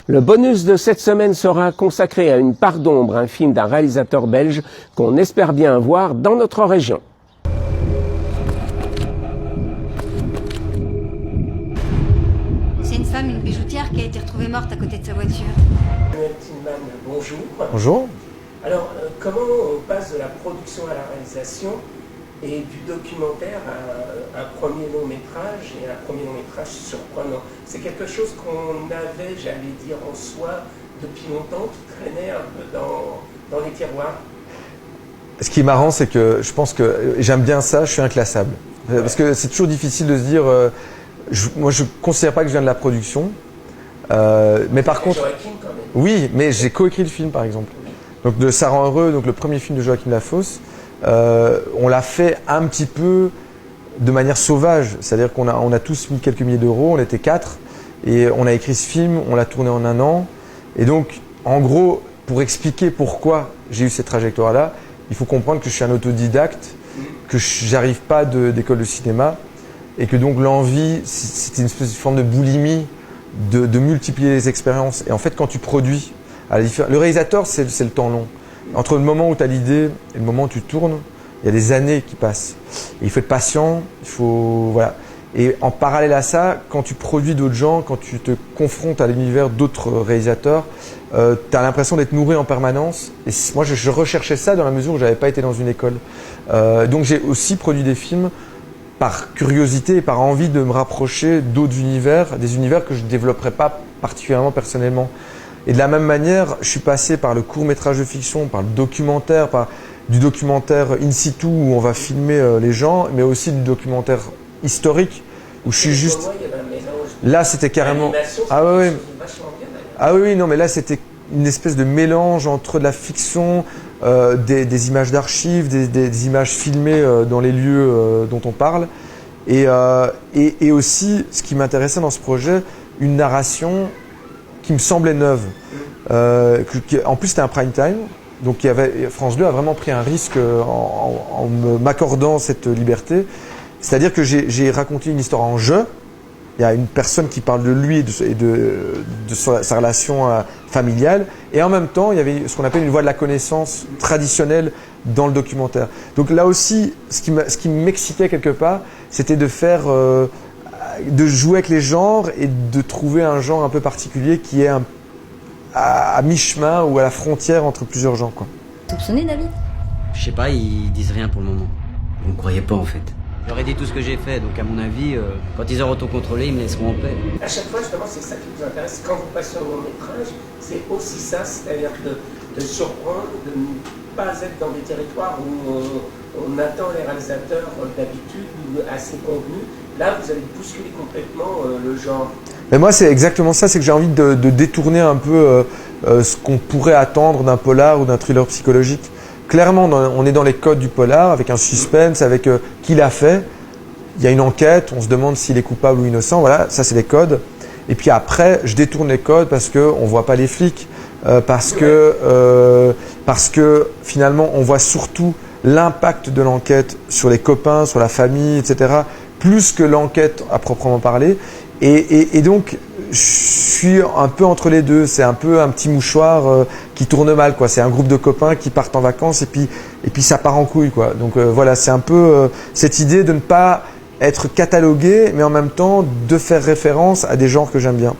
Le bonus de cette semaine sera consacré à Une part d'ombre, un film d'un réalisateur belge qu'on espère bien voir dans notre région. C'est une femme, une bijoutière, qui a été retrouvée morte à côté de sa voiture. Bonjour. Bonjour. Alors, comment on passe de la production à la réalisation et du documentaire à un premier long métrage et un premier long métrage surprenant? C'est quelque chose qu'on avait, j'allais dire, en soi depuis longtemps, qui traînait un peu dans les tiroirs. Ce qui est marrant, c'est que je pense que j'aime bien ça, je suis inclassable. Ouais. Parce que c'est toujours difficile de se dire, moi je ne considère pas que je viens de la production, mais par contre, Joachim, quand même. oui, mais j'ai coécrit le film par exemple. Donc de Ça rend heureux, donc le premier film de Joachim Lafosse, on l'a fait un petit peu de manière sauvage, c'est-à-dire qu'on a tous mis quelques milliers d'euros, on était 4, et on a écrit ce film, on l'a tourné en 1 an, et donc en gros, pour expliquer pourquoi j'ai eu cette trajectoire-là, il faut comprendre que je suis un autodidacte, que j'arrive pas d'école de cinéma, et que donc l'envie, c'était une espèce de forme de boulimie, de multiplier les expériences. Et en fait, quand tu produis, le réalisateur, c'est le temps long. Entre le moment où tu as l'idée et le moment où tu tournes, il y a des années qui passent. Et il faut être patient, il faut, voilà. Et en parallèle à ça, quand tu produis d'autres gens, quand tu te confrontes à l'univers d'autres réalisateurs, tu as l'impression d'être nourri en permanence. Et moi, je recherchais ça dans la mesure où je n'avais pas été dans une école. Donc j'ai aussi produit des films par curiosité et par envie de me rapprocher d'autres univers, des univers que je ne développerais pas particulièrement personnellement. Et de la même manière, je suis passé par le court-métrage de fiction, par le documentaire, par du documentaire in situ où on va filmer les gens, mais aussi du documentaire historique où je suis juste... Là, c'était carrément... Ah oui, ah oui, non, mais là, c'était une espèce de mélange entre de la fiction, des images d'archives, des images filmées dans les lieux dont on parle, et aussi, ce qui m'intéressait dans ce projet, une narration qui me semblait neuve. En plus, c'était un prime time, donc France 2 a vraiment pris un risque en m'accordant cette liberté. C'est-à-dire que j'ai raconté une histoire en jeu. Il y a une personne qui parle de lui et de sa relation familiale. Et en même temps, il y avait ce qu'on appelle une voie de la connaissance traditionnelle dans le documentaire. Donc là aussi, ce qui m'excitait quelque part, c'était de jouer avec les genres et de trouver un genre un peu particulier qui est à mi-chemin ou à la frontière entre plusieurs genres, quoi. Soupçonné, David? Je sais pas, ils disent rien pour le moment. Vous me croyez pas en fait. J'aurais dit tout ce que j'ai fait, donc à mon avis, quand ils auront tout contrôlé, ils me laisseront en paix. À chaque fois, justement, c'est ça qui vous intéresse. Quand vous passez au long métrage, c'est aussi ça, c'est-à-dire de surprendre, de ne pas être dans des territoires où on attend les réalisateurs d'habitude ou assez convenus. Là, vous allez bousculer complètement le genre. Mais moi, c'est exactement ça, c'est que j'ai envie de détourner un peu ce qu'on pourrait attendre d'un polar ou d'un thriller psychologique. Clairement, on est dans les codes du polar, avec un suspense, avec qui l'a fait. Il y a une enquête, on se demande s'il est coupable ou innocent. Voilà, ça c'est les codes. Et puis après, je détourne les codes parce qu'on ne voit pas les flics, parce que finalement, on voit surtout l'impact de l'enquête sur les copains, sur la famille, etc., plus que l'enquête à proprement parler. Et donc, je suis un peu entre les deux. C'est un peu un petit mouchoir qui tourne mal, quoi. C'est un groupe de copains qui partent en vacances et puis ça part en couille, quoi. Donc voilà, c'est un peu cette idée de ne pas être catalogué, mais en même temps de faire référence à des genres que j'aime bien.